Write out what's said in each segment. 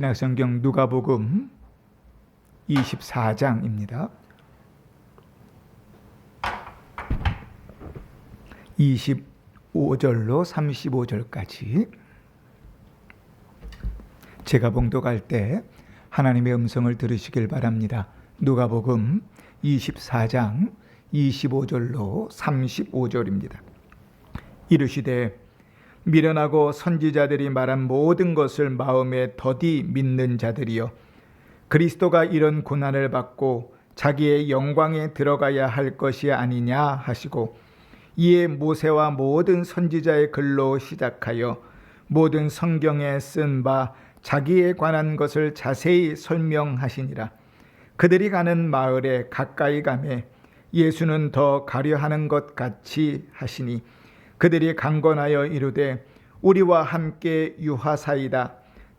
신약성경 누가복음 24장입니다. 25절로 35절까지 제가 봉독할 때 하나님의 음성을 들으시길 바랍니다. 누가복음 24장 25절로 35절입니다. 이르시되 미련하고 선지자들이 말한 모든 것을 마음에 더디 믿는 자들이여, 그리스도가 이런 고난을 받고 자기의 영광에 들어가야 할 것이 아니냐 하시고, 이에 모세와 모든 선지자의 글로 시작하여 모든 성경에 쓴 바 자기에 관한 것을 자세히 설명하시니라. 그들이 가는 마을에 가까이 가매 예수는 더 가려 하는 것 같이 하시니, 그들이 강건하여 이르되 우리와 함께 유하사이다.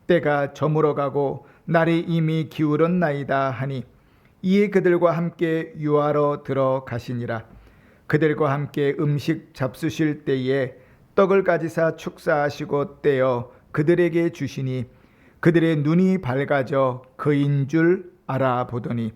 때가 저물어 가고 날이 이미 기울었나이다 하니, 이에 그들과 함께 유하러 들어가시니라. 그들과 함께 음식 잡수실 때에 떡을 가지사 축사하시고 떼어 그들에게 주시니, 그들의 눈이 밝아져 그인 줄 알아보더니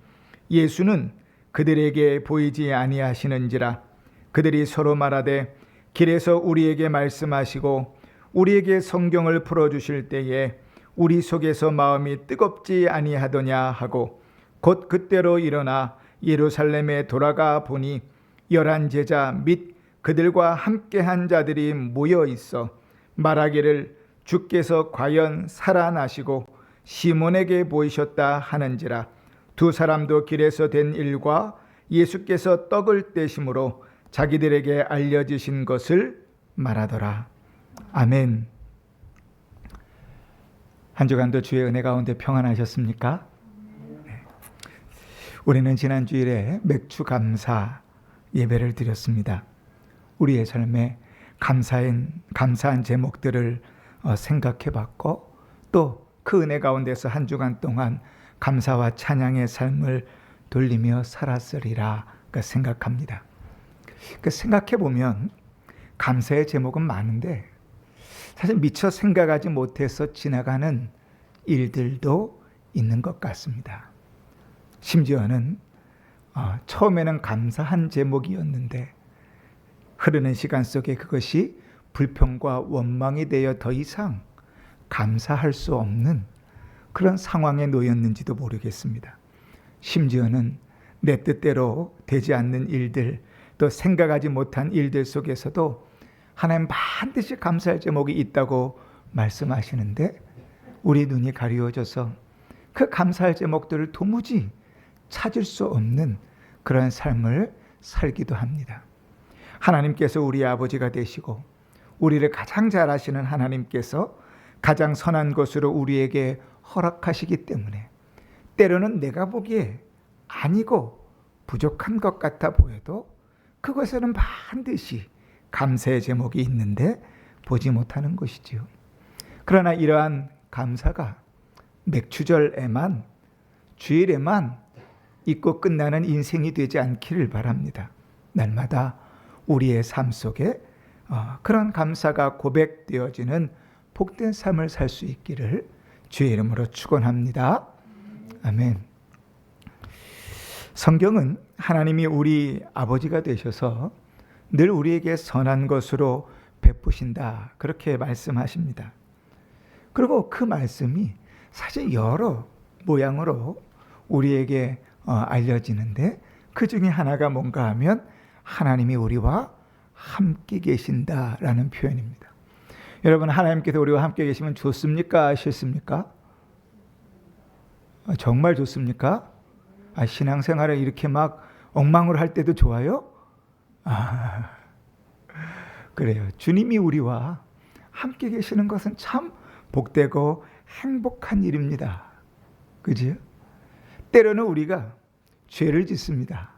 예수는 그들에게 보이지 아니하시는지라. 그들이 서로 말하되 길에서 우리에게 말씀하시고 우리에게 성경을 풀어주실 때에 우리 속에서 마음이 뜨겁지 아니하더냐 하고, 곧 그때로 일어나 예루살렘에 돌아가 보니 11 제자 및 그들과 함께한 자들이 모여 있어 말하기를 주께서 과연 살아나시고 시몬에게 보이셨다 하는지라. 두 사람도 길에서 된 일과 예수께서 떡을 떼심으로 자기들에게 알려지신 것을 말하더라. 아멘. 한 주간도 주의 은혜 가운데 평안하셨습니까? 네. 우리는 지난 주일에 맥주 감사 예배를 드렸습니다. 우리의 삶에 감사한 제목들을 생각해 봤고, 또 그 은혜 가운데서 한 주간 동안 감사와 찬양의 삶을 돌리며 살았으리라 생각합니다. 생각해 보면 감사의 제목은 많은데 사실 미처 생각하지 못해서 지나가는 일들도 있는 것 같습니다. 심지어는 처음에는 감사한 제목이었는데 흐르는 시간 속에 그것이 불평과 원망이 되어 더 이상 감사할 수 없는 그런 상황에 놓였는지도 모르겠습니다. 심지어는 내 뜻대로 되지 않는 일들, 또 생각하지 못한 일들 속에서도 하나님 반드시 감사할 제목이 있다고 말씀하시는데 우리 눈이 가리워져서 그 감사할 제목들을 도무지 찾을 수 없는 그런 삶을 살기도 합니다. 하나님께서 우리 아버지가 되시고 우리를 가장 잘 아시는 하나님께서 가장 선한 것으로 우리에게 허락하시기 때문에 때로는 내가 보기에 아니고 부족한 것 같아 보여도 그것에는 반드시 감사의 제목이 있는데 보지 못하는 것이지요. 그러나 이러한 감사가 맥주절에만, 주일에만 있고 끝나는 인생이 되지 않기를 바랍니다. 날마다 우리의 삶 속에 그런 감사가 고백되어지는 복된 삶을 살 수 있기를 주의 이름으로 축원합니다. 아멘. 성경은 하나님이 우리 아버지가 되셔서 늘 우리에게 선한 것으로 베푸신다, 그렇게 말씀하십니다. 그리고 그 말씀이 사실 여러 모양으로 우리에게 알려지는데 그 중에 하나가 뭔가 하면 하나님이 우리와 함께 계신다라는 표현입니다. 여러분, 하나님께서 우리와 함께 계시면 좋습니까? 싫습니까? 정말 좋습니까? 신앙생활에 이렇게 막 엉망으로 할 때도 좋아요? 그래요. 주님이 우리와 함께 계시는 것은 참 복되고 행복한 일입니다. 그죠? 때로는 우리가 죄를 짓습니다.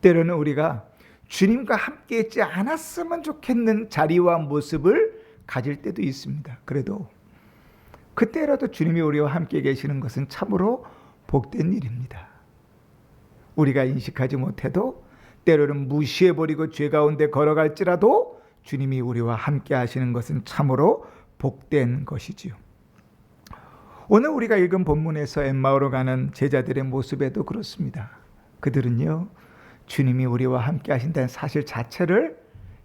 때로는 우리가 주님과 함께 있지 않았으면 좋겠는 자리와 모습을 가질 때도 있습니다. 그래도 그때라도 주님이 우리와 함께 계시는 것은 참으로 복된 일입니다. 우리가 인식하지 못해도 때로는 무시해버리고 죄 가운데 걸어갈지라도 주님이 우리와 함께 하시는 것은 참으로 복된 것이지요. 오늘 우리가 읽은 본문에서 엠마오로 가는 제자들의 모습에도 그렇습니다. 그들은요, 주님이 우리와 함께 하신다는 사실 자체를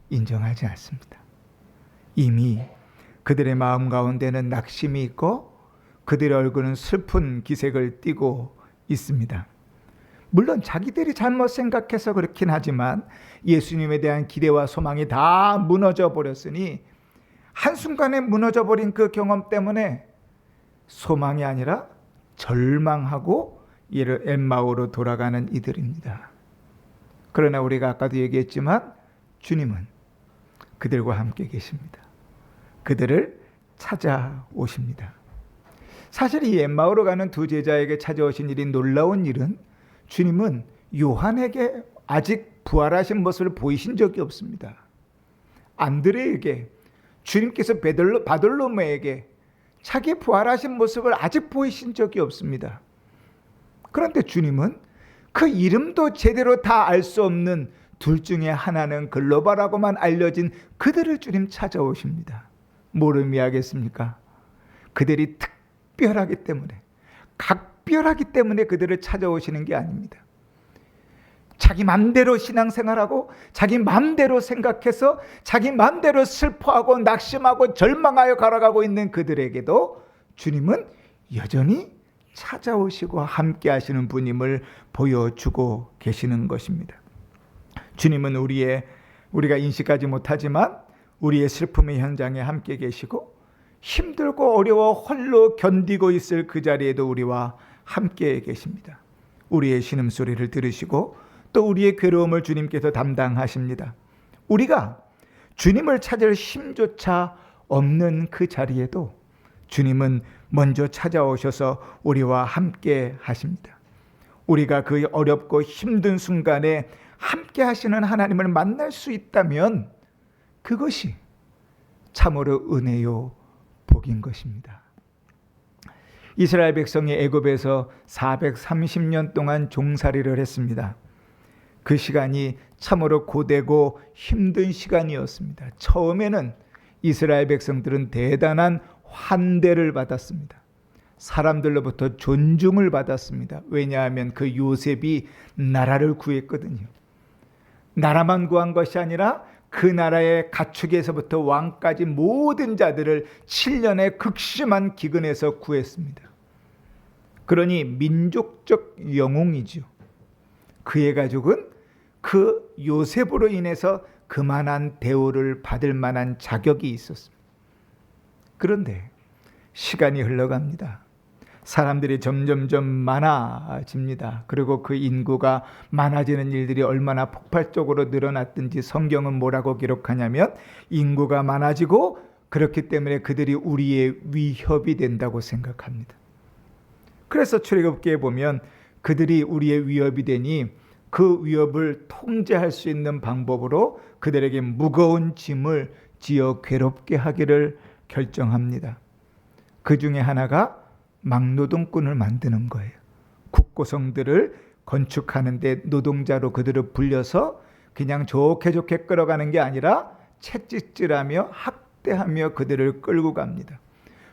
인정하지 않습니다. 이미 그들의 마음 가운데는 낙심이 있고 그들의 얼굴은 슬픈 기색을 띠고 있습니다. 물론 자기들이 잘못 생각해서 그렇긴 하지만 예수님에 대한 기대와 소망이 다 무너져 버렸으니 한순간에 무너져 버린 그 경험 때문에 소망이 아니라 절망하고 이를 엠마오로 돌아가는 이들입니다. 그러나 우리가 아까도 얘기했지만 주님은 그들과 함께 계십니다. 그들을 찾아오십니다. 사실 이 엠마오로 가는 두 제자에게 찾아오신 일이 놀라운 일은 주님은 요한에게 아직 부활하신 모습을 보이신 적이 없습니다. 안드레에게, 주님께서 바돌로메에게 자기 부활하신 모습을 아직 보이신 적이 없습니다. 그런데 주님은 그 이름도 제대로 다 알 수 없는 둘 중에 하나는 글로바라고만 알려진 그들을 주님 찾아오십니다. 뭘 의미하겠습니까? 그들이 특별하기 때문에, 각별하기 때문에 그들을 찾아오시는 게 아닙니다. 자기 맘대로 신앙생활하고 자기 맘대로 생각해서 자기 맘대로 슬퍼하고 낙심하고 절망하여 걸어가고 있는 그들에게도 주님은 여전히 찾아오시고 함께 하시는 분임을 보여주고 계시는 것입니다. 주님은 우리가 인식하지 못하지만 우리의 슬픔의 현장에 함께 계시고 힘들고 어려워 홀로 견디고 있을 그 자리에도 우리와 함께 계십니다. 우리의 신음소리를 들으시고 또 우리의 괴로움을 주님께서 담당하십니다. 우리가 주님을 찾을 힘조차 없는 그 자리에도 주님은 먼저 찾아오셔서 우리와 함께 하십니다. 우리가 그 어렵고 힘든 순간에 함께 하시는 하나님을 만날 수 있다면 그것이 참으로 은혜요 복인 것입니다. 이스라엘 백성이 애굽에서 430년 동안 종살이를 했습니다. 그 시간이 참으로 고되고 힘든 시간이었습니다. 처음에는 이스라엘 백성들은 대단한 환대를 받았습니다. 사람들로부터 존중을 받았습니다. 왜냐하면 그 요셉이 나라를 구했거든요. 나라만 구한 것이 아니라 그 나라의 가축에서부터 왕까지 모든 자들을 7년의 극심한 기근에서 구했습니다. 그러니 민족적 영웅이죠. 그의 가족은 그 요셉으로 인해서 그만한 대우를 받을 만한 자격이 있었습니다. 그런데 시간이 흘러갑니다. 사람들이 점점점 많아집니다. 그리고 그 인구가 많아지는 일들이 얼마나 폭발적으로 늘어났든지 성경은 뭐라고 기록하냐면 인구가 많아지고 그렇기 때문에 그들이 우리의 위협이 된다고 생각합니다. 그래서 출애굽기에 보면 그들이 우리의 위협이 되니 그 위협을 통제할 수 있는 방법으로 그들에게 무거운 짐을 지어 괴롭게 하기를 결정합니다. 그 중에 하나가 막노동꾼을 만드는 거예요. 국고성들을 건축하는데 노동자로 그들을 불려서 그냥 좋게 끌어가는 게 아니라 채찍질하며 학대하며 그들을 끌고 갑니다.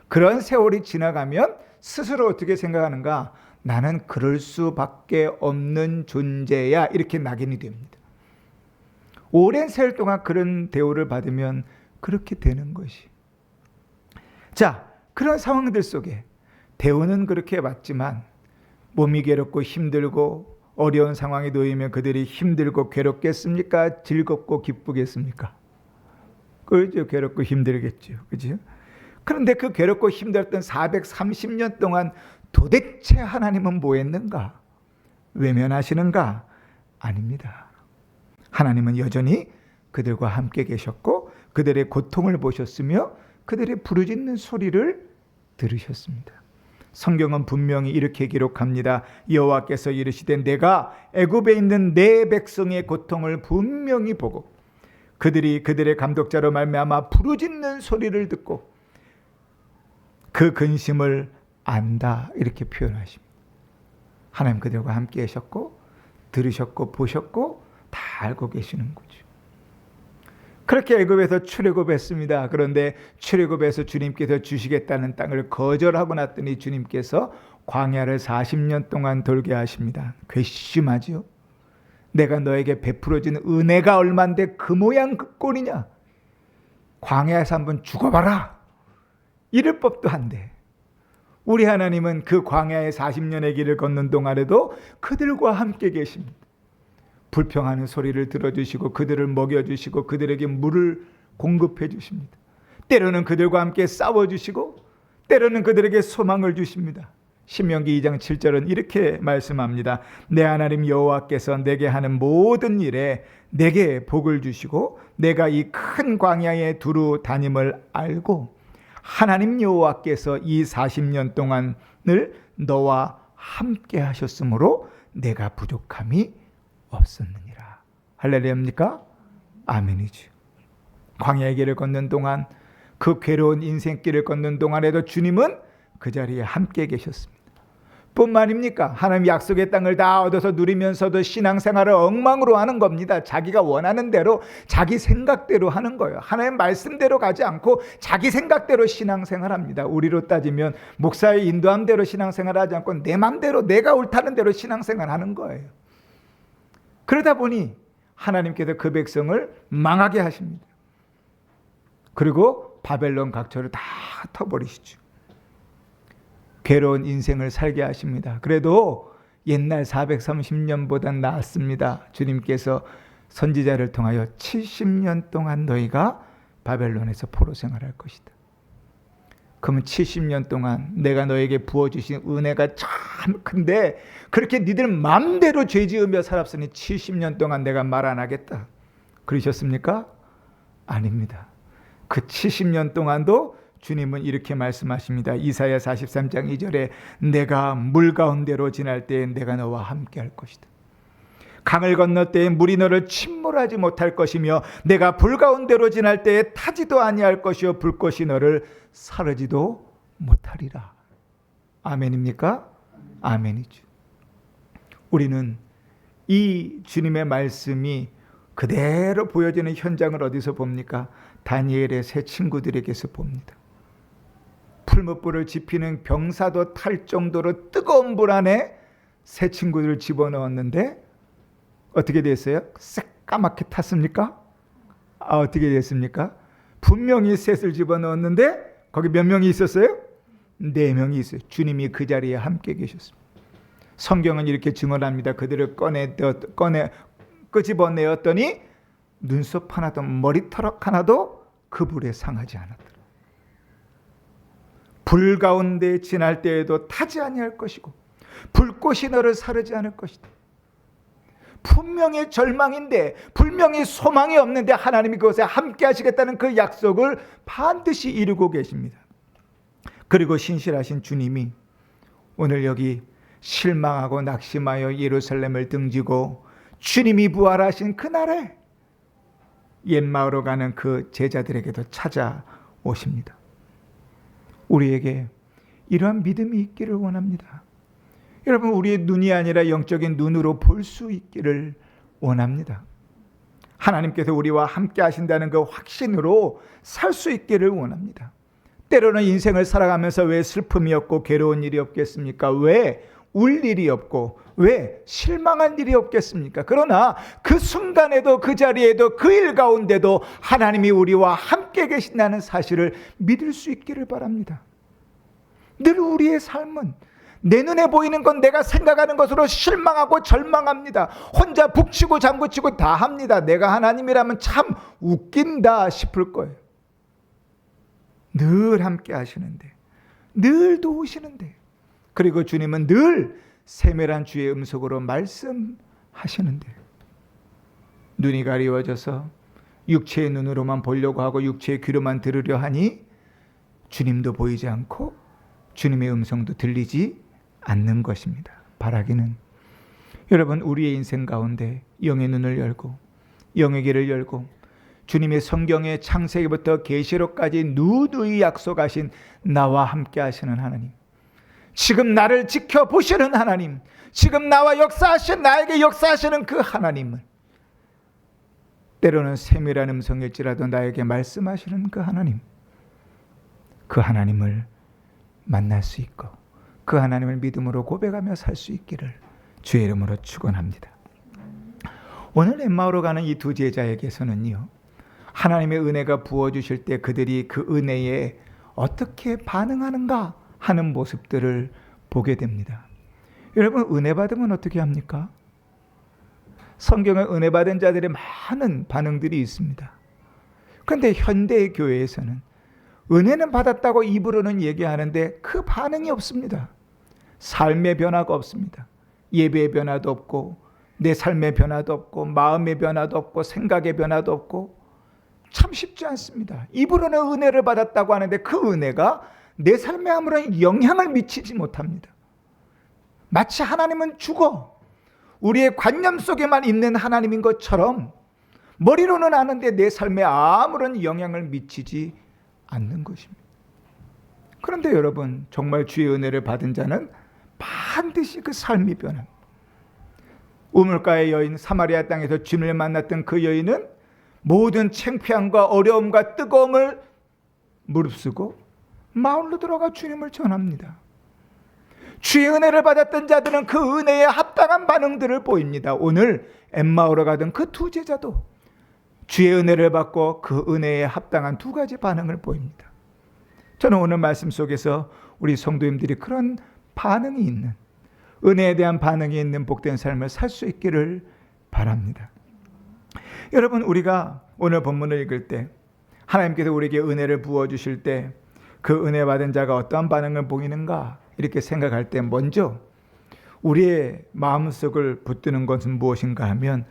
그런 세월이 지나가면 스스로 어떻게 생각하는가? 나는 그럴 수밖에 없는 존재야, 이렇게 낙인이 됩니다. 오랜 세월 동안 그런 대우를 받으면 그렇게 되는 것이. 자, 그런 상황들 속에 대우는 그렇게 받지만 몸이 괴롭고 힘들고 어려운 상황에 놓이면 그들이 힘들고 괴롭겠습니까? 즐겁고 기쁘겠습니까? 그렇죠. 괴롭고 힘들겠죠. 그렇죠? 그런데 그 괴롭고 힘들었던 430년 동안 도대체 하나님은 뭐 했는가? 외면하시는가? 아닙니다. 하나님은 여전히 그들과 함께 계셨고 그들의 고통을 보셨으며 그들의 부르짖는 소리를 들으셨습니다. 성경은 분명히 이렇게 기록합니다. 여호와께서 이르시되 내가 애굽에 있는 내 백성의 고통을 분명히 보고 그들이 그들의 감독자로 말미암아 부르짖는 소리를 듣고 그 근심을 안다, 이렇게 표현하십니다. 하나님 그들과 함께 하셨고 들으셨고 보셨고 다 알고 계시는 거죠. 그렇게 애굽에서 출애굽했습니다. 그런데 출애굽에서 주님께서 주시겠다는 땅을 거절하고 났더니 주님께서 광야를 40년 동안 돌게 하십니다. 괘씸하지요. 내가 너에게 베풀어진 은혜가 얼만데 그 모양 그 꼴이냐. 광야에서 한번 죽어봐라. 이럴 법도 한데 우리 하나님은 그 광야의 40년의 길을 걷는 동안에도 그들과 함께 계십니다. 불평하는 소리를 들어주시고 그들을 먹여주시고 그들에게 물을 공급해 주십니다. 때로는 그들과 함께 싸워주시고 때로는 그들에게 소망을 주십니다. 신명기 2장 7절은 이렇게 말씀합니다. 내 하나님 여호와께서 내게 하는 모든 일에 내게 복을 주시고 내가 이 큰 광야에 두루 다님을 알고 하나님 여호와께서 이 40년 동안을 너와 함께 하셨으므로 내가 부족함이 없었느니라. 할렐루야입니까? 아멘이죠. 광야의 길을 걷는 동안 그 괴로운 인생길을 걷는 동안에도 주님은 그 자리에 함께 계셨습니다. 뿐만입니까? 하나님 약속의 땅을 다 얻어서 누리면서도 신앙생활을 엉망으로 하는 겁니다. 자기가 원하는 대로 자기 생각대로 하는 거예요. 하나님 말씀대로 가지 않고 자기 생각대로 신앙생활합니다. 우리로 따지면 목사의 인도함대로 신앙생활하지 않고 내 맘대로 내가 옳다는 대로 신앙생활하는 거예요. 그러다 보니 하나님께서 그 백성을 망하게 하십니다. 그리고 바벨론 각처를 다 흩어버리시죠. 괴로운 인생을 살게 하십니다. 그래도 옛날 430년보다 나았습니다. 주님께서 선지자를 통하여 70년 동안 너희가 바벨론에서 포로 생활할 것이다. 그러면 70년 동안 내가 너에게 부어주신 은혜가 참 큰데 그렇게 니들 마음대로 죄 지으며 살았으니 70년 동안 내가 말 안 하겠다. 그러셨습니까? 아닙니다. 그 70년 동안도 주님은 이렇게 말씀하십니다. 이사야 43장 2절에 내가 물 가운데로 지날 때에 내가 너와 함께 할 것이다. 강을 건널 때에 물이 너를 침몰하지 못할 것이며 내가 불 가운데로 지날 때에 타지도 아니할 것이요 불꽃이 너를 사르지도 못하리라. 아멘입니까? 아멘이죠. 우리는 이 주님의 말씀이 그대로 보여지는 현장을 어디서 봅니까? 다니엘의 세 친구들에게서 봅니다. 풀무불을 지피는 병사도 탈 정도로 뜨거운 불 안에 세 친구들을 집어넣었는데 어떻게 됐어요? 새까맣게 탔습니까? 어떻게 됐습니까? 분명히 셋을 집어넣었는데 거기 몇 명이 있었어요? 4명이 있어요. 주님이 그 자리에 함께 계셨습니다. 성경은 이렇게 증언합니다. 그들을 끄집어내었더니 눈썹 하나도 머리털 하나도 그 불에 상하지 않았더라. 불 가운데 지날 때에도 타지 아니할 것이고 불꽃이 너를 사르지 않을 것이다. 분명히 절망인데 분명히 소망이 없는데 하나님이 그것에 함께 하시겠다는 그 약속을 반드시 이루고 계십니다. 그리고 신실하신 주님이 오늘 여기 실망하고 낙심하여 예루살렘을 등지고 주님이 부활하신 그날에 옛마을로 가는 그 제자들에게도 찾아오십니다. 우리에게 이러한 믿음이 있기를 원합니다. 여러분, 우리의 눈이 아니라 영적인 눈으로 볼 수 있기를 원합니다. 하나님께서 우리와 함께 하신다는 그 확신으로 살 수 있기를 원합니다. 때로는 인생을 살아가면서 왜 슬픔이 없고 괴로운 일이 없겠습니까? 왜 울 일이 없고 왜 실망한 일이 없겠습니까? 그러나 그 순간에도 그 자리에도 그 일 가운데도 하나님이 우리와 함께 계신다는 사실을 믿을 수 있기를 바랍니다. 늘 우리의 삶은 내 눈에 보이는 건 내가 생각하는 것으로 실망하고 절망합니다. 혼자 북치고 장구치고 다 합니다. 내가 하나님이라면 참 웃긴다 싶을 거예요. 늘 함께 하시는데, 늘 도우시는데, 그리고 주님은 늘 세밀한 주의 음성으로 말씀하시는데, 눈이 가리워져서 육체의 눈으로만 보려고 하고 육체의 귀로만 들으려 하니 주님도 보이지 않고 주님의 음성도 들리지 않는 것입니다. 바라기는 여러분, 우리의 인생 가운데 영의 눈을 열고 영의 길을 열고 주님의 성경의 창세기부터 계시록까지 누누이 약속하신 나와 함께 하시는 하나님, 지금 나를 지켜보시는 하나님, 지금 나와 역사하신 나에게 역사하시는 그 하나님을 때로는 세밀한 음성일지라도 나에게 말씀하시는 그 하나님, 그 하나님을 만날 수 있고 그 하나님을 믿음으로 고백하며 살 수 있기를 주의 이름으로 축원합니다. 오늘 엠마오로 가는 이 두 제자에게서는요, 하나님의 은혜가 부어주실 때 그들이 그 은혜에 어떻게 반응하는가 하는 모습들을 보게 됩니다. 여러분, 은혜 받으면 어떻게 합니까? 성경에 은혜 받은 자들의 많은 반응들이 있습니다. 그런데 현대의 교회에서는 은혜는 받았다고 입으로는 얘기하는데 그 반응이 없습니다. 삶의 변화가 없습니다. 예배의 변화도 없고 내 삶의 변화도 없고 마음의 변화도 없고 생각의 변화도 없고 참 쉽지 않습니다. 입으로는 은혜를 받았다고 하는데 그 은혜가 내 삶에 아무런 영향을 미치지 못합니다. 마치 하나님은 죽어 우리의 관념 속에만 있는 하나님인 것처럼 머리로는 아는데 내 삶에 아무런 영향을 미치지 않는 것입니다. 그런데 여러분, 정말 주의 은혜를 받은 자는 반드시 그 삶이 변합니다. 우물가의 여인, 사마리아 땅에서 주님을 만났던 그 여인은 모든 창피함과 어려움과 뜨거움을 무릅쓰고 마을로 들어가 주님을 전합니다. 주의 은혜를 받았던 자들은 그 은혜에 합당한 반응들을 보입니다. 오늘 엠마오로 가던 그 두 제자도 주의 은혜를 받고 그 은혜에 합당한 두 가지 반응을 보입니다. 저는 오늘 말씀 속에서 우리 성도님들이 그런 반응이 있는, 은혜에 대한 반응이 있는 복된 삶을 살 수 있기를 바랍니다. 여러분, 우리가 오늘 본문을 읽을 때 하나님께서 우리에게 은혜를 부어주실 때 그 은혜 받은 자가 어떠한 반응을 보이는가 이렇게 생각할 때 먼저 우리의 마음속을 붙드는 것은 무엇인가 하면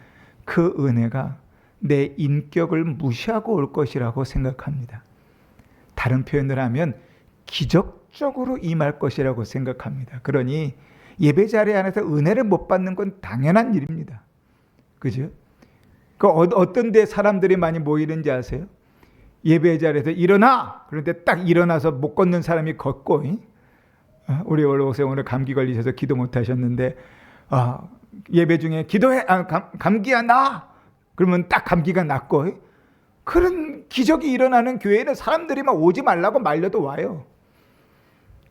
그 은혜가 내 인격을 무시하고 올 것이라고 생각합니다. 다른 표현을 하면 기적적으로 임할 것이라고 생각합니다. 그러니 예배 자리 안에서 은혜를 못 받는 건 당연한 일입니다. 그죠? 어떤 데 사람들이 많이 모이는지 아세요? 예배 자리에서 일어나! 그런데 딱 일어나서 못 걷는 사람이 걷고, 우리 올라오세요. 오늘 감기 걸리셔서 기도 못 하셨는데, 예배 중에 기도해! 감기야 나! 그러면 딱 감기가 낫고, 그런 기적이 일어나는 교회는 사람들이 막 오지 말라고 말려도 와요.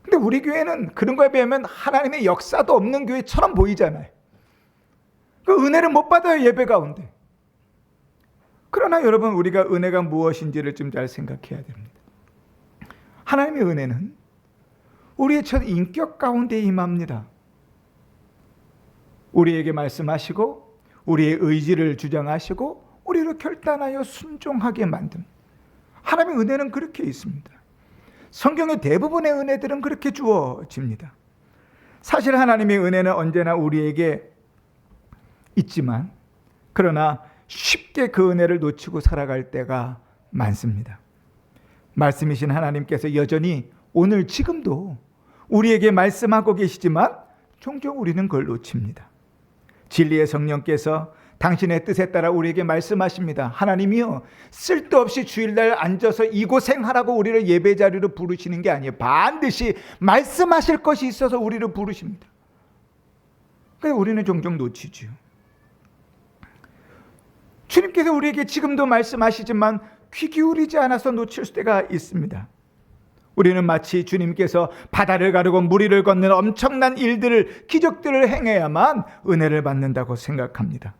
근데 우리 교회는 그런 거에 비하면 하나님의 역사도 없는 교회처럼 보이잖아요. 그 은혜를 못 받아요, 예배 가운데. 그러나 여러분, 우리가 은혜가 무엇인지를 좀 잘 생각해야 됩니다. 하나님의 은혜는 우리의 첫 인격 가운데 임합니다. 우리에게 말씀하시고 우리의 의지를 주장하시고 우리를 결단하여 순종하게 만듭니다. 하나님의 은혜는 그렇게 있습니다. 성경의 대부분의 은혜들은 그렇게 주어집니다. 사실 하나님의 은혜는 언제나 우리에게 있지만 그러나 쉽게 그 은혜를 놓치고 살아갈 때가 많습니다. 말씀이신 하나님께서 여전히 오늘 지금도 우리에게 말씀하고 계시지만 종종 우리는 그걸 놓칩니다. 진리의 성령께서 당신의 뜻에 따라 우리에게 말씀하십니다. 하나님이요, 쓸데없이 주일날 앉아서 이 고생하라고 우리를 예배 자리로 부르시는 게 아니에요. 반드시 말씀하실 것이 있어서 우리를 부르십니다. 그래서 우리는 종종 놓치죠. 주님께서 우리에게 지금도 말씀하시지만 귀 기울이지 않아서 놓칠 때가 있습니다. 우리는 마치 주님께서 바다를 가르고 무리를 걷는 엄청난 일들을, 기적들을 행해야만 은혜를 받는다고 생각합니다.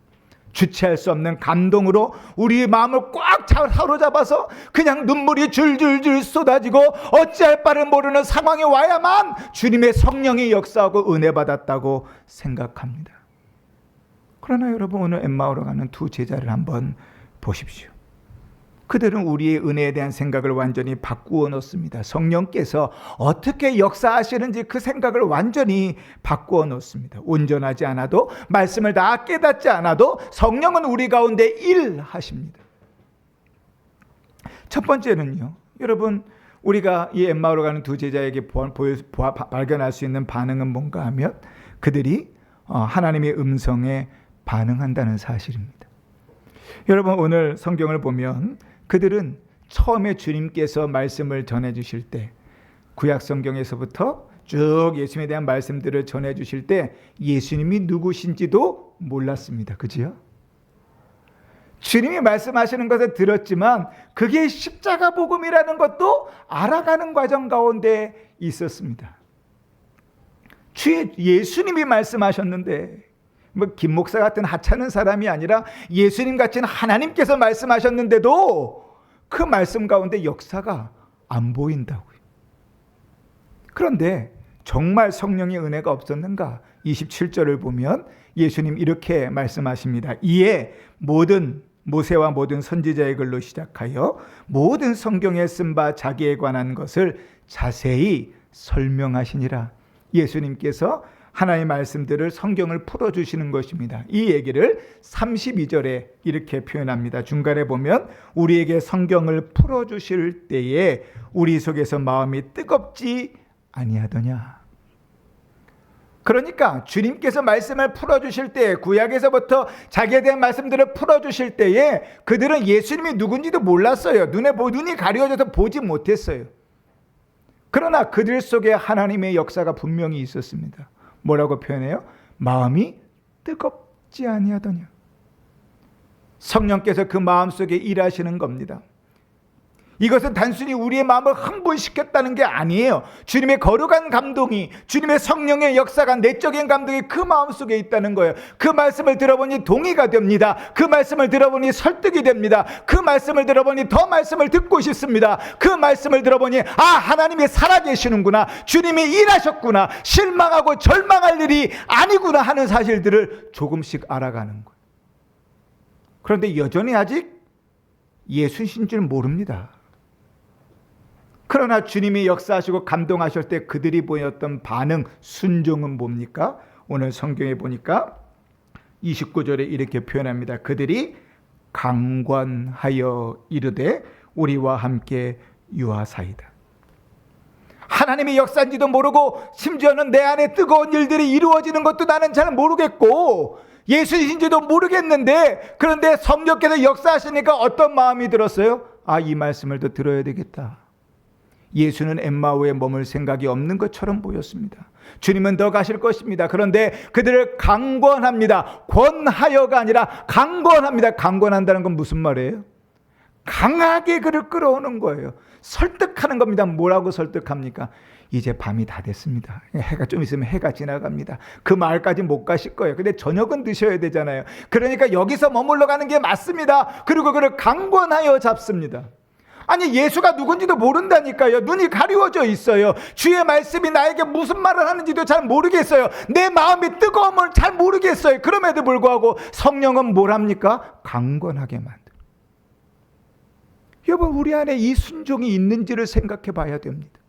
주체할 수 없는 감동으로 우리의 마음을 꽉 사로잡아서 그냥 눈물이 줄줄줄 쏟아지고 어찌할 바를 모르는 상황에 와야만 주님의 성령이 역사하고 은혜 받았다고 생각합니다. 그러나 여러분, 오늘 엠마오로 가는 두 제자를 한번 보십시오. 그들은 우리의 은혜에 대한 생각을 완전히 바꾸어 놓습니다. 성령께서 어떻게 역사하시는지 그 생각을 완전히 바꾸어 놓습니다. 온전하지 않아도, 말씀을 다 깨닫지 않아도 성령은 우리 가운데 일하십니다. 첫 번째는요, 여러분, 우리가 이 엠마오로 가는 두 제자에게 발견할 수 있는 반응은 뭔가 하면 그들이 하나님의 음성에 반응한다는 사실입니다. 여러분, 오늘 성경을 보면 그들은 처음에 주님께서 말씀을 전해 주실 때, 구약 성경에서부터 쭉 예수님에 대한 말씀들을 전해 주실 때 예수님이 누구신지도 몰랐습니다. 그죠? 주님이 말씀하시는 것을 들었지만 그게 십자가 복음이라는 것도 알아가는 과정 가운데 있었습니다. 예수님이 말씀하셨는데 뭐 김 목사 같은 하찮은 사람이 아니라 예수님 같은 하나님께서 말씀하셨는데도 그 말씀 가운데 역사가 안 보인다고요. 그런데 정말 성령의 은혜가 없었는가? 27절을 보면 예수님 이렇게 말씀하십니다. 이에 모세와 모든 선지자의 글로 시작하여 모든 성경에 쓴 바 자기에 관한 것을 자세히 설명하시니라. 예수님께서 하나님의 말씀들을 성경을 풀어주시는 것입니다. 이 얘기를 32절에 이렇게 표현합니다. 중간에 보면 우리에게 성경을 풀어주실 때에 우리 속에서 마음이 뜨겁지 아니하더냐. 그러니까 주님께서 말씀을 풀어주실 때, 구약에서부터 자기에 대한 말씀들을 풀어주실 때에 그들은 예수님이 누군지도 몰랐어요. 눈이 가려져서 보지 못했어요. 그러나 그들 속에 하나님의 역사가 분명히 있었습니다. 뭐라고 표현해요? 마음이 뜨겁지 아니하더냐. 성령께서 그 마음 속에 일하시는 겁니다. 이것은 단순히 우리의 마음을 흥분시켰다는 게 아니에요. 주님의 거룩한 감동이, 주님의 성령의 역사가, 내적인 감동이 그 마음속에 있다는 거예요. 그 말씀을 들어보니 동의가 됩니다. 그 말씀을 들어보니 설득이 됩니다. 그 말씀을 들어보니 더 말씀을 듣고 싶습니다. 그 말씀을 들어보니 하나님이 살아계시는구나, 주님이 일하셨구나, 실망하고 절망할 일이 아니구나 하는 사실들을 조금씩 알아가는 거예요. 그런데 여전히 아직 예수신 줄 모릅니다. 그러나 주님이 역사하시고 감동하실 때 그들이 보였던 반응, 순종은 뭡니까? 오늘 성경에 보니까 29절에 이렇게 표현합니다. 그들이 강권하여 이르되 우리와 함께 유하사이다. 하나님의 역사인지도 모르고 심지어는 내 안에 뜨거운 일들이 이루어지는 것도 나는 잘 모르겠고 예수이신지도 모르겠는데, 그런데 성령께서 역사하시니까 어떤 마음이 들었어요? 이 말씀을 더 들어야 되겠다. 예수는 엠마오에 머물 생각이 없는 것처럼 보였습니다. 주님은 더 가실 것입니다. 그런데 그들을 강권합니다. 권하여가 아니라 강권합니다. 강권한다는 건 무슨 말이에요? 강하게 그를 끌어오는 거예요. 설득하는 겁니다. 뭐라고 설득합니까? 이제 밤이 다 됐습니다. 해가 좀 있으면 해가 지나갑니다. 그 마을까지 못 가실 거예요. 근데 저녁은 드셔야 되잖아요. 그러니까 여기서 머물러 가는 게 맞습니다. 그리고 그를 강권하여 잡습니다. 아니, 예수가 누군지도 모른다니까요. 눈이 가리워져 있어요. 주의 말씀이 나에게 무슨 말을 하는지도 잘 모르겠어요. 내 마음이 뜨거움을 잘 모르겠어요. 그럼에도 불구하고 성령은 뭘 합니까? 강권하게 만들어요. 여러분, 우리 안에 이 순종이 있는지를 생각해 봐야 됩니다.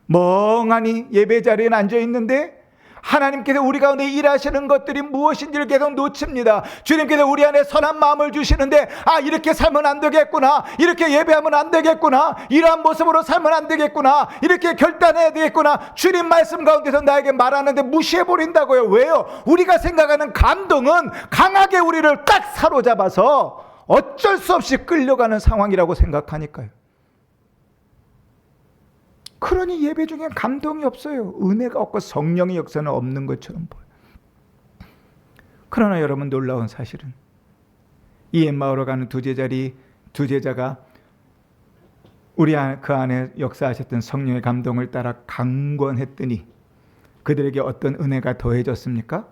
멍하니 예배 자리에 앉아 있는데 하나님께서 우리 가운데 일하시는 것들이 무엇인지를 계속 놓칩니다. 주님께서 우리 안에 선한 마음을 주시는데 이렇게 살면 안 되겠구나, 이렇게 예배하면 안 되겠구나, 이러한 모습으로 살면 안 되겠구나, 이렇게 결단해야 되겠구나, 주님 말씀 가운데서 나에게 말하는데 무시해버린다고요. 왜요? 우리가 생각하는 감동은 강하게 우리를 딱 사로잡아서 어쩔 수 없이 끌려가는 상황이라고 생각하니까요. 그러니 예배 중에 감동이 없어요. 은혜가 없고 성령의 역사는 없는 것처럼 보여요. 그러나 여러분, 놀라운 사실은 이 엠마오로 가는 두 제자가 그 안에 역사하셨던 성령의 감동을 따라 강권했더니 그들에게 어떤 은혜가 더해졌습니까?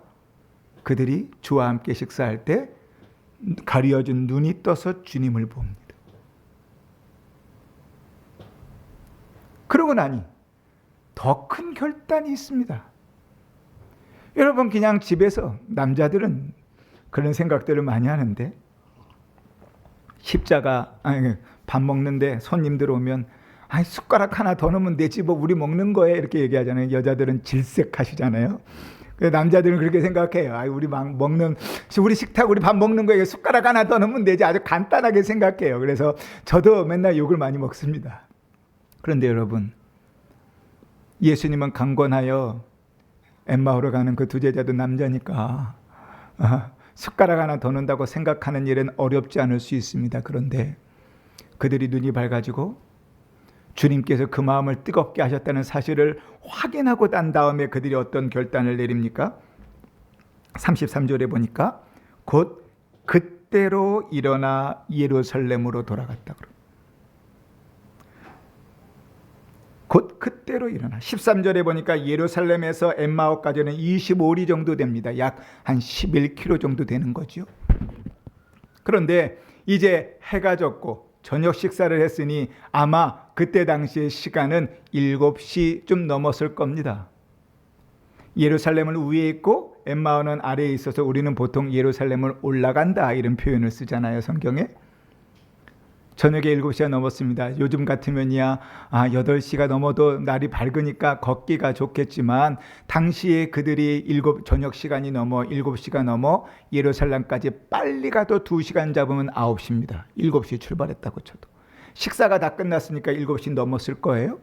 그들이 주와 함께 식사할 때 가려진 눈이 떠서 주님을 봅니다. 그러고 나니 더 큰 결단이 있습니다. 여러분, 그냥 집에서 남자들은 그런 생각들을 많이 하는데, 밥 먹는데 손님들 오면 숟가락 하나 더 넣으면 되지, 우리 먹는 거에 이렇게 얘기하잖아요. 여자들은 질색하시잖아요. 남자들은 그렇게 생각해요. 우리 식탁, 우리 밥 먹는 거에 숟가락 하나 더 넣으면 되지. 아주 간단하게 생각해요. 그래서 저도 맨날 욕을 많이 먹습니다. 그런데 여러분, 예수님은 강권하여 엠마오로 가는 그 두 제자도 남자니까 숟가락 하나 더 넣는다고 생각하는 일은 어렵지 않을 수 있습니다. 그런데 그들이 눈이 밝아지고 주님께서 그 마음을 뜨겁게 하셨다는 사실을 확인하고 난 다음에 그들이 어떤 결단을 내립니까? 33절에 보니까 곧 그때로 일어나 예루살렘으로 돌아갔다. 곧 그때로 일어나. 13절에 보니까 예루살렘에서 엠마오까지는 25리 정도 됩니다. 약 한 11km 정도 되는 거죠. 그런데 이제 해가 졌고 저녁 식사를 했으니 아마 그때 당시의 시간은 7시 좀 넘었을 겁니다. 예루살렘은 위에 있고 엠마오는 아래에 있어서 우리는 보통 예루살렘을 올라간다 이런 표현을 쓰잖아요, 성경에. 저녁에 7시가 넘었습니다. 요즘 같으면야 8시가 넘어도 날이 밝으니까 걷기가 좋겠지만 당시에 그들이 저녁 시간이 넘어 7시가 넘어 예루살렘까지 빨리 가도 2시간 잡으면 9시입니다. 7시에 출발했다고 쳐도. 식사가 다 끝났으니까 7시 넘었을 거예요.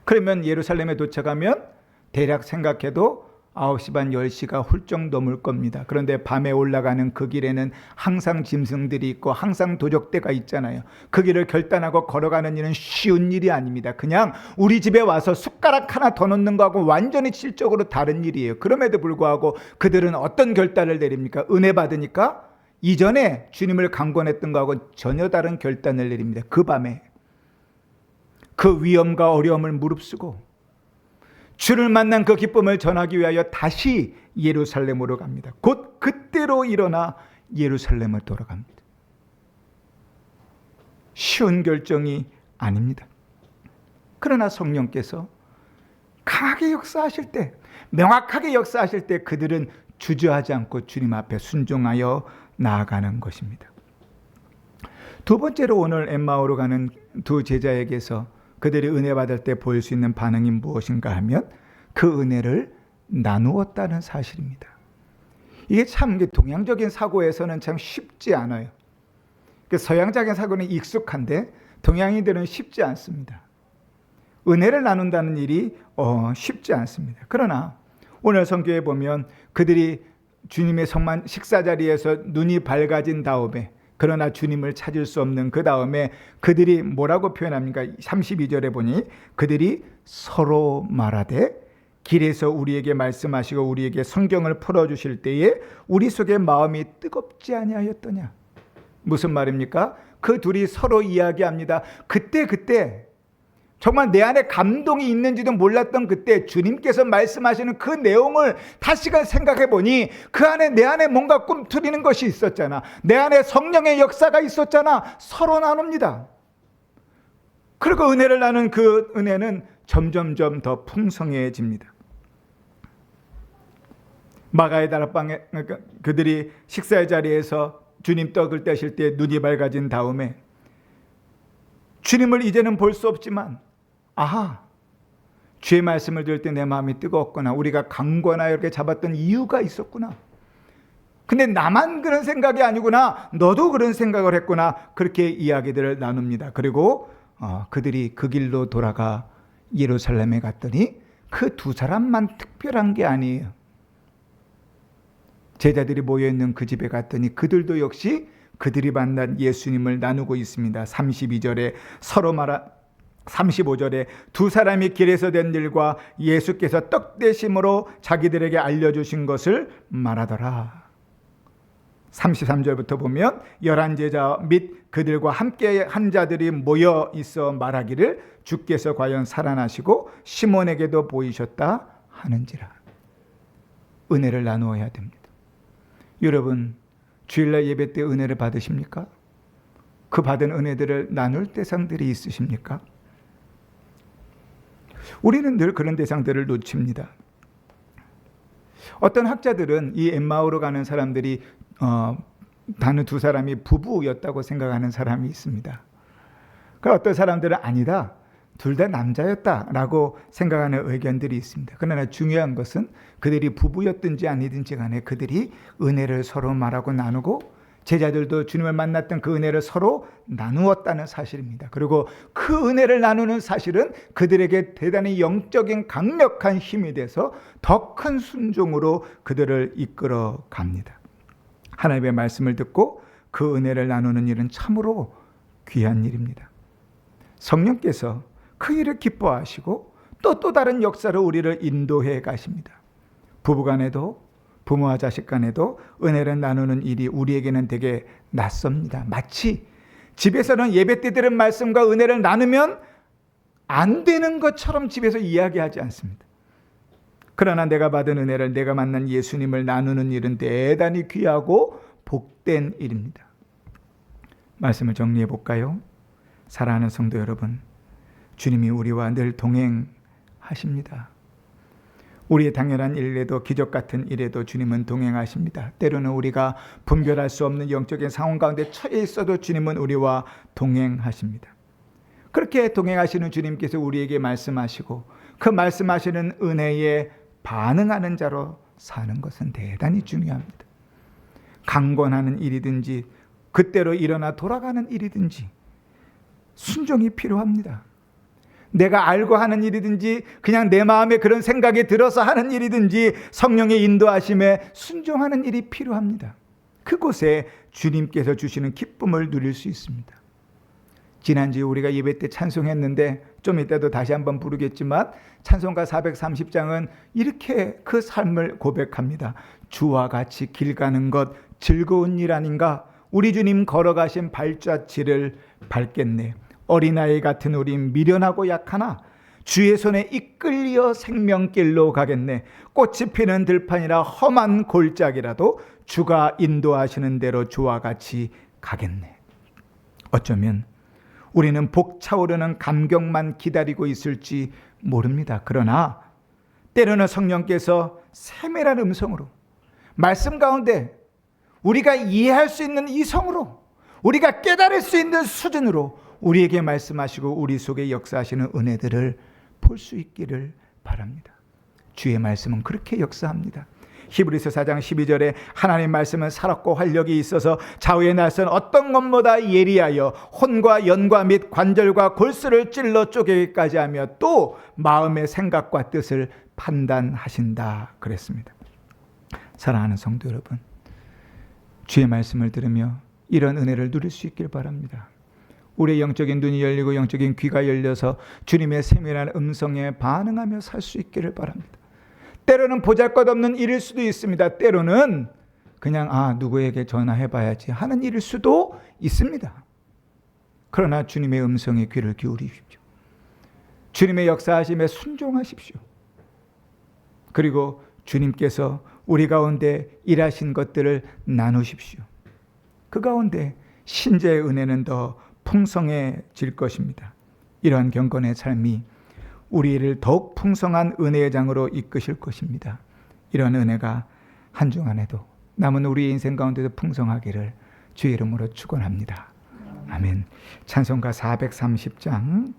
그러면 예루살렘에 도착하면 대략 생각해도 9시 반 10시가 훌쩍 넘을 겁니다. 그런데 밤에 올라가는 그 길에는 항상 짐승들이 있고 항상 도적대가 있잖아요. 그 길을 결단하고 걸어가는 일은 쉬운 일이 아닙니다. 그냥 우리 집에 와서 숟가락 하나 더 넣는 거하고 완전히 질적으로 다른 일이에요. 그럼에도 불구하고 그들은 어떤 결단을 내립니까? 은혜 받으니까 이전에 주님을 강권했던 거하고 전혀 다른 결단을 내립니다. 그 밤에 그 위험과 어려움을 무릅쓰고 주를 만난 그 기쁨을 전하기 위하여 다시 예루살렘으로 갑니다. 곧 그때로 일어나 예루살렘을 돌아갑니다. 쉬운 결정이 아닙니다. 그러나 성령께서 강하게 역사하실 때, 명확하게 역사하실 때 그들은 주저하지 않고 주님 앞에 순종하여 나아가는 것입니다. 두 번째로 오늘 엠마오로 가는 두 제자에게서 그들이 은혜 받을 때 보일 수 있는 반응이 무엇인가 하면 그 은혜를 나누었다는 사실입니다. 이게 참 동양적인 사고에서는 참 쉽지 않아요. 서양적인 사고는 익숙한데 동양인들은 쉽지 않습니다. 은혜를 나눈다는 일이 쉽지 않습니다. 그러나 오늘 성경에 보면 그들이 주님의 식사 자리에서 눈이 밝아진 다음에 그러나 주님을 찾을 수 없는 그 다음에 그들이 뭐라고 표현합니까? 32절에 보니 그들이 서로 말하되 길에서 우리에게 말씀하시고 우리에게 성경을 풀어주실 때에 우리 속에 마음이 뜨겁지 아니하였더냐. 무슨 말입니까? 그 둘이 서로 이야기합니다. 그때 정말 내 안에 감동이 있는지도 몰랐던 그때 주님께서 말씀하시는 그 내용을 다시금 생각해 보니 그 안에 내 안에 뭔가 꿈틀이는 것이 있었잖아. 내 안에 성령의 역사가 있었잖아. 서로 나눕니다. 그리고 은혜를 나눈 그 은혜는 점점점 더 풍성해집니다. 마가의 다락방에 그들이 식사의 자리에서 주님 떡을 떼실 때 눈이 밝아진 다음에 주님을 이제는 볼 수 없지만 주의 말씀을 들을 때 내 마음이 뜨거웠구나. 우리가 강권하여 이렇게 잡았던 이유가 있었구나. 근데 나만 그런 생각이 아니구나. 너도 그런 생각을 했구나. 그렇게 이야기들을 나눕니다. 그리고 그들이 그 길로 돌아가 예루살렘에 갔더니 그 두 사람만 특별한 게 아니에요. 제자들이 모여있는 그 집에 갔더니 그들도 역시 그들이 만난 예수님을 나누고 있습니다. 32절에 35절에 두 사람이 길에서 된 일과 예수께서 떡 대심으로 자기들에게 알려주신 것을 말하더라. 33절부터 보면 11제자 및 그들과 함께 한 자들이 모여 있어 말하기를 주께서 과연 살아나시고 시몬에게도 보이셨다 하는지라. 은혜를 나누어야 됩니다. 여러분, 주일날 예배 때 은혜를 받으십니까? 그 받은 은혜들을 나눌 대상들이 있으십니까? 우리는 늘 그런 대상들을 놓칩니다. 어떤 학자들은 이 엠마오로 가는 사람들이 다른 두 사람이 부부였다고 생각하는 사람이 있습니다. 그 어떤 사람들은 아니다, 둘 다 남자였다라고 생각하는 의견들이 있습니다. 그러나 중요한 것은 그들이 부부였든지 아니든지 간에 그들이 은혜를 서로 말하고 나누고 제자들도 주님을 만났던 그 은혜를 서로 나누었다는 사실입니다. 그리고 그 은혜를 나누는 사실은 그들에게 대단히 영적인 강력한 힘이 돼서 더 큰 순종으로 그들을 이끌어 갑니다. 하나님의 말씀을 듣고 그 은혜를 나누는 일은 참으로 귀한 일입니다. 성령께서 그 일을 기뻐하시고 또 다른 역사로 우리를 인도해 가십니다. 부부간에도 부모와 자식 간에도 은혜를 나누는 일이 우리에게는 되게 낯섭니다. 마치 집에서는 예배 때 들은 말씀과 은혜를 나누면 안 되는 것처럼 집에서 이야기하지 않습니다. 그러나 내가 받은 은혜를, 내가 만난 예수님을 나누는 일은 대단히 귀하고 복된 일입니다. 말씀을 정리해 볼까요? 사랑하는 성도 여러분, 주님이 우리와 늘 동행하십니다. 우리의 당연한 일에도, 기적 같은 일에도 주님은 동행하십니다. 때로는 우리가 분별할 수 없는 영적인 상황 가운데 처해 있어도 주님은 우리와 동행하십니다. 그렇게 동행하시는 주님께서 우리에게 말씀하시고 그 말씀하시는 은혜에 반응하는 자로 사는 것은 대단히 중요합니다. 강권하는 일이든지 그때로 일어나 돌아가는 일이든지 순종이 필요합니다. 내가 알고 하는 일이든지 그냥 내 마음에 그런 생각이 들어서 하는 일이든지 성령의 인도하심에 순종하는 일이 필요합니다. 그곳에 주님께서 주시는 기쁨을 누릴 수 있습니다. 지난주에 우리가 예배 때 찬송했는데 좀 이따도 다시 한번 부르겠지만 찬송가 430장은 이렇게 그 삶을 고백합니다. 주와 같이 길 가는 것 즐거운 일 아닌가? 우리 주님 걸어가신 발자취를 밟겠네. 어린아이 같은 우린 미련하고 약하나 주의 손에 이끌려 생명길로 가겠네. 꽃이 피는 들판이라 험한 골짜기라도 주가 인도하시는 대로 주와 같이 가겠네. 어쩌면 우리는 벅차오르는 감격만 기다리고 있을지 모릅니다. 그러나 때로는 성령께서 세밀한 음성으로 말씀 가운데 우리가 이해할 수 있는 이성으로, 우리가 깨달을 수 있는 수준으로 우리에게 말씀하시고 우리 속에 역사하시는 은혜들을 볼 수 있기를 바랍니다. 주의 말씀은 그렇게 역사합니다. 히브리서 4장 12절에 하나님 말씀은 살았고 활력이 있어서 좌우의 날선 어떤 것보다 예리하여 혼과 연과 및 관절과 골수를 찔러 쪼개기까지 하며 또 마음의 생각과 뜻을 판단하신다 그랬습니다. 사랑하는 성도 여러분, 주의 말씀을 들으며 이런 은혜를 누릴 수 있길 바랍니다. 우리의 영적인 눈이 열리고 영적인 귀가 열려서 주님의 세밀한 음성에 반응하며 살 수 있기를 바랍니다. 때로는 보잘것없는 일일 수도 있습니다. 때로는 그냥 누구에게 전화해봐야지 하는 일일 수도 있습니다. 그러나 주님의 음성에 귀를 기울이십시오. 주님의 역사하심에 순종하십시오. 그리고 주님께서 우리 가운데 일하신 것들을 나누십시오. 그 가운데 신재의 은혜는 더 풍성해질 것입니다. 이러한 경건의 삶이 우리를 더욱 풍성한 은혜의 장으로 이끄실 것입니다. 이런 은혜가 한 주 안에도 남은 우리 인생 가운데도 풍성하기를 주의 이름으로 축원합니다. 아멘. 찬송가 430장